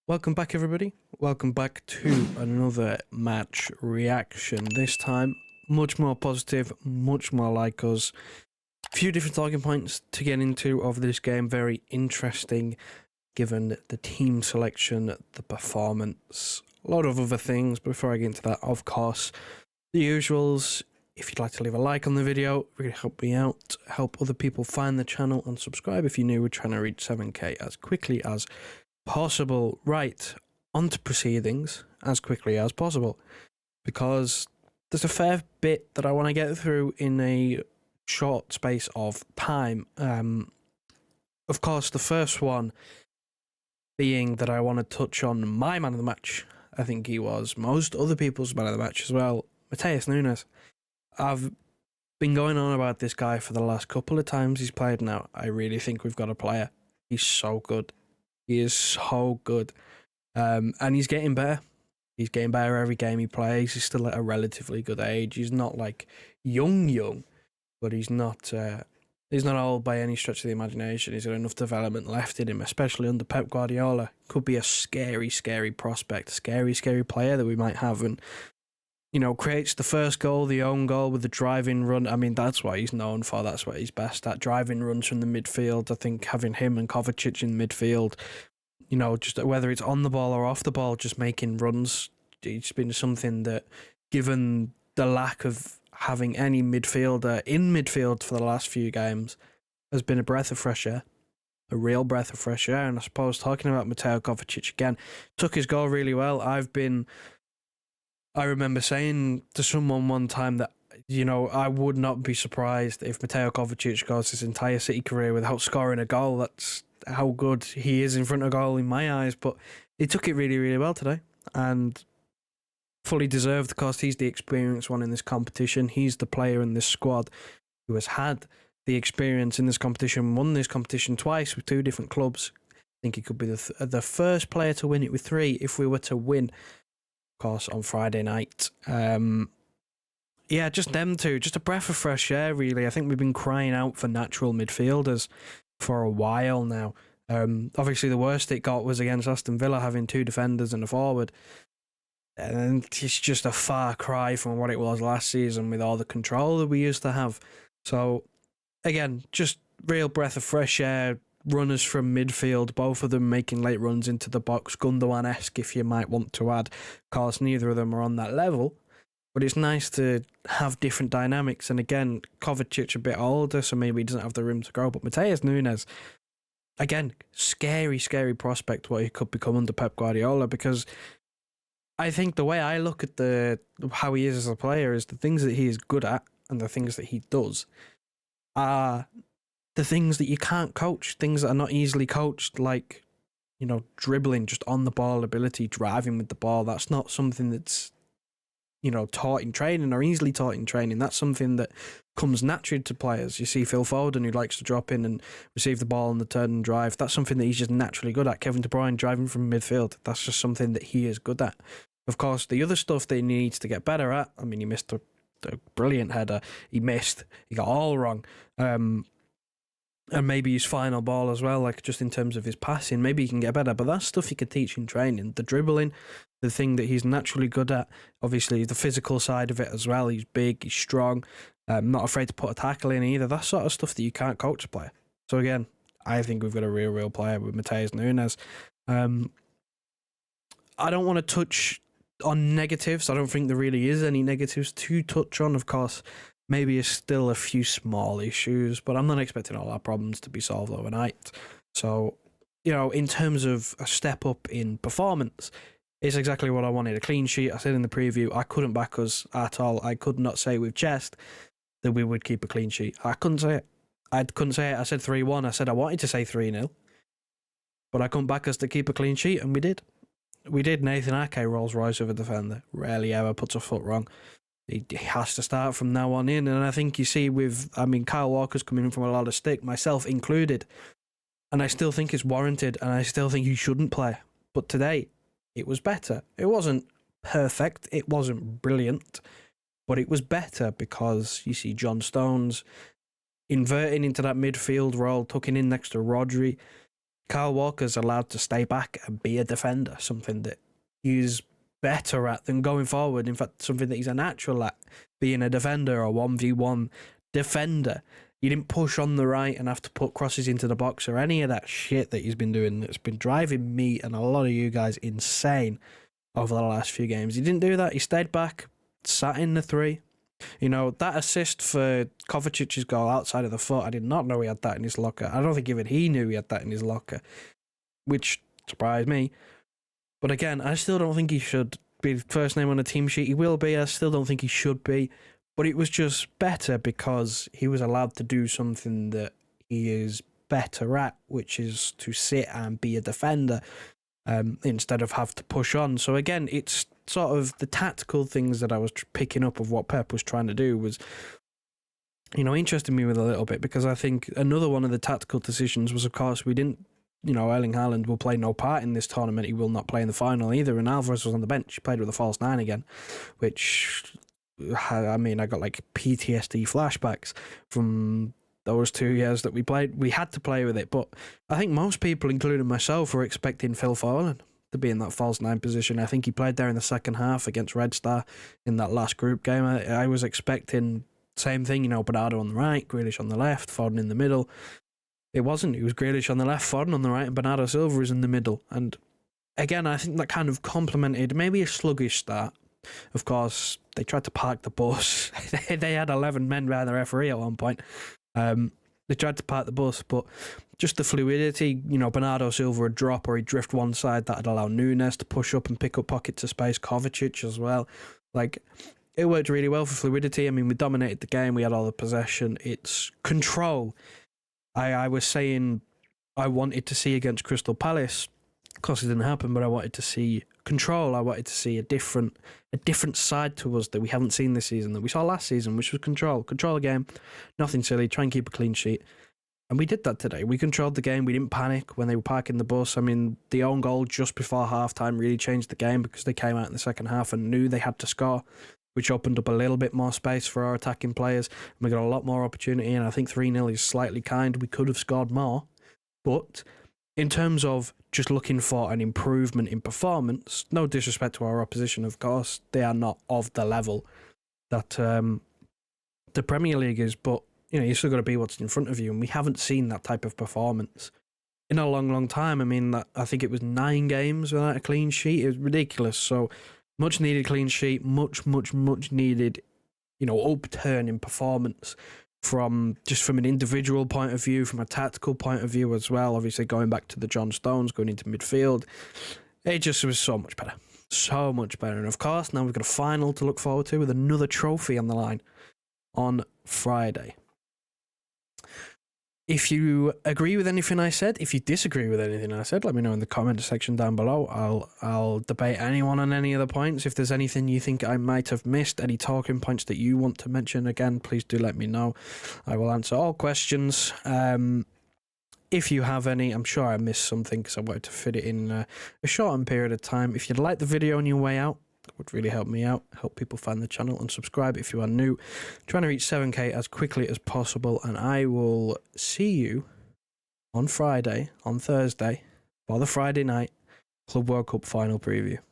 Welcome back, everybody. Welcome back to another match reaction. This time, much more positive, much more like us. A few different talking points to get into of this game. Very interesting, given the team selection, the performance, a lot of other things. Before I get into that, of course, the usuals. If you'd like to leave a like on the video, really help me out, help other people find the channel, and subscribe if you're new. We're trying to reach 7k as quickly as possible. Right, on to proceedings as quickly as possible, because there's a fair bit that I want to get through in a short space of time. Of course, the first one being that I want to touch on my man of the match. I think he was most other people's man of the match as well, Matheus Nunes. I've been going on about this guy for the last couple of times he's played now. I really think we've got a player. He's so good. He is so good. And he's getting better. He's getting better every game he plays. He's still at a relatively good age. He's not like young, but he's not old by any stretch of the imagination. He's got enough development left in him, especially under Pep Guardiola. Could be a scary prospect, scary player that we might have. And, you know, creates the first goal, the own goal with the driving run. I mean, that's what he's known for. That's what he's best at. Driving runs from the midfield. I think having him and Kovacic in midfield, you know, just whether it's on the ball or off the ball, just making runs. It's been something that, given the lack of having any midfielder in midfield for the last few games, has been a breath of fresh air. A real breath of fresh air. And I suppose, talking about Mateo Kovacic again, took his goal really well. I remember saying to someone one time that, you know, I would not be surprised if Mateo Kovacic goes his entire City career without scoring a goal. That's how good he is in front of goal in my eyes. But he took it really well today, and fully deserved. Of course, he's the experienced one in this competition. He's the player in this squad who has had the experience in this competition, won this competition twice with two different clubs. I think he could be the first player to win it with three if we were to win, course, on Friday night. Yeah, just them two, just a breath of fresh air, really. I think we've been crying out for natural midfielders for a while now. Obviously, the worst it got was against Aston Villa, having two defenders and a forward. And it's just a far cry from what it was last season with all the control that we used to have. So, again, just real breath of fresh air. Runners from midfield, both of them making late runs into the box, Gundogan-esque if you might want to add. Of course, neither of them are on that level, but it's nice to have different dynamics. And again, Kovacic a bit older, so maybe he doesn't have the room to grow, but Matheus Nunes, again, scary prospect what he could become under Pep Guardiola, because I think the way I look at how he is as a player is the things that he is good at and the things that he does are the things that you can't coach, things that are not easily coached, like, you know, dribbling, just on the ball ability, driving with the ball. That's not something that's, you know, taught in training or easily taught in training. That's something that comes naturally to players. You see Phil Foden, who likes to drop in and receive the ball on the turn and drive. That's something that he's just naturally good at. Kevin De Bruyne driving from midfield. That's just something that he is good at. Of course, the other stuff that he needs to get better at, I mean, he missed a brilliant header. He got all wrong. And maybe his final ball as well, like just in terms of his passing, maybe he can get better. But that's stuff you could teach in training. The dribbling, the thing that he's naturally good at. Obviously, the physical side of it as well. He's big, he's strong, not afraid to put a tackle in either. That's sort of stuff that you can't coach a player. So again, I think we've got a real player with Matheus Nunes. I don't want to touch on negatives. I don't think there really is any negatives to touch on. Of course, maybe it's still a few small issues, but I'm not expecting all our problems to be solved overnight. So, you know, in terms of a step up in performance, it's exactly what I wanted. A clean sheet. I said in the preview, I couldn't back us at all. I could not say with chest that we would keep a clean sheet. I couldn't say it. I couldn't say it. I said 3-1. I said I wanted to say 3-0, but I couldn't back us to keep a clean sheet, and we did. We did. Nathan Ake Rolls Royce of a defender. Rarely ever puts a foot wrong. He has to start from now on in. And I think you see Kyle Walker's coming in from a lot of stick, myself included. And I still think it's warranted, and I still think he shouldn't play. But today, it was better. It wasn't perfect. It wasn't brilliant. But it was better because you see John Stones inverting into that midfield role, tucking in next to Rodri. Kyle Walker's allowed to stay back and be a defender, something that he's better at than going forward. In fact, something that he's a natural at, being a defender, a 1v1 defender. He didn't push on the right and have to put crosses into the box or any of that shit that he's been doing that's been driving me and a lot of you guys insane over the last few games. He didn't do that. He stayed back, sat in the 3. You know, that assist for Kovacic's goal outside of the foot, I did not know he had that in his locker. I don't think even he knew he had that in his locker, which surprised me. But again, I still don't think he should be the first name on the team sheet. He will be. I still don't think he should be. But it was just better because he was allowed to do something that he is better at, which is to sit and be a defender instead of have to push on. So again, it's sort of the tactical things that I was picking up of what Pep was trying to do was, you know, interested me with a little bit, because I think another one of the tactical decisions was, of course, we didn't, you know, Erling Haaland will play no part in this tournament. He will not play in the final either. And Alvarez was on the bench. He played with a false 9 again, which, I mean, I got like PTSD flashbacks from those 2 years that we played. We had to play with it. But I think most people, including myself, were expecting Phil Foden to be in that false 9 position. I think he played there in the second half against Red Star in that last group game. I was expecting same thing, you know, Bernardo on the right, Grealish on the left, Foden in the middle. It wasn't. It was Grealish on the left, Foden on the right, and Bernardo Silva is in the middle. And again, I think that kind of complemented maybe a sluggish start. Of course, they tried to park the bus. They had 11 men behind the referee at one point. They tried to park the bus, but just the fluidity, you know, Bernardo Silva would drop or he'd drift one side, that'd allow Nunes to push up and pick up pockets of space, Kovacic as well. Like, it worked really well for fluidity. I mean, we dominated the game, we had all the possession. It's control. I was saying I wanted to see against Crystal Palace. Of course, it didn't happen, but I wanted to see control. I wanted to see a different side to us that we haven't seen this season, that we saw last season, which was control. Control the game, nothing silly, try and keep a clean sheet. And we did that today. We controlled the game. We didn't panic when they were parking the bus. I mean, the own goal just before halftime really changed the game because they came out in the second half and knew they had to score, which opened up a little bit more space for our attacking players. And we got a lot more opportunity, and I think 3-0 is slightly kind. We could have scored more. But in terms of just looking for an improvement in performance, no disrespect to our opposition, of course, they are not of the level that the Premier League is, but you know, you still got to be what's in front of you, and we haven't seen that type of performance in a long, long time. I mean, I think it was 9 games without a clean sheet. It was ridiculous. So much needed clean sheet, much needed, you know, upturn in performance from an individual point of view, from a tactical point of view as well. Obviously, going back to the John Stones, going into midfield, it just was so much better. So much better. And of course, now we've got a final to look forward to with another trophy on the line on Friday. If you agree with anything I said, if you disagree with anything I said, let me know in the comment section down below. I'll debate anyone on any of the points. If there's anything you think I might have missed, any talking points that you want to mention, again, please do let me know. I will answer all questions. If you have any, I'm sure I missed something because I wanted to fit it in a shortened period of time. If you'd like the video on your way out, that would really help me out, help people find the channel, and subscribe if you are new. I'm trying to reach 7k as quickly as possible, and I will see you on Thursday, for the Friday night Club World Cup final preview.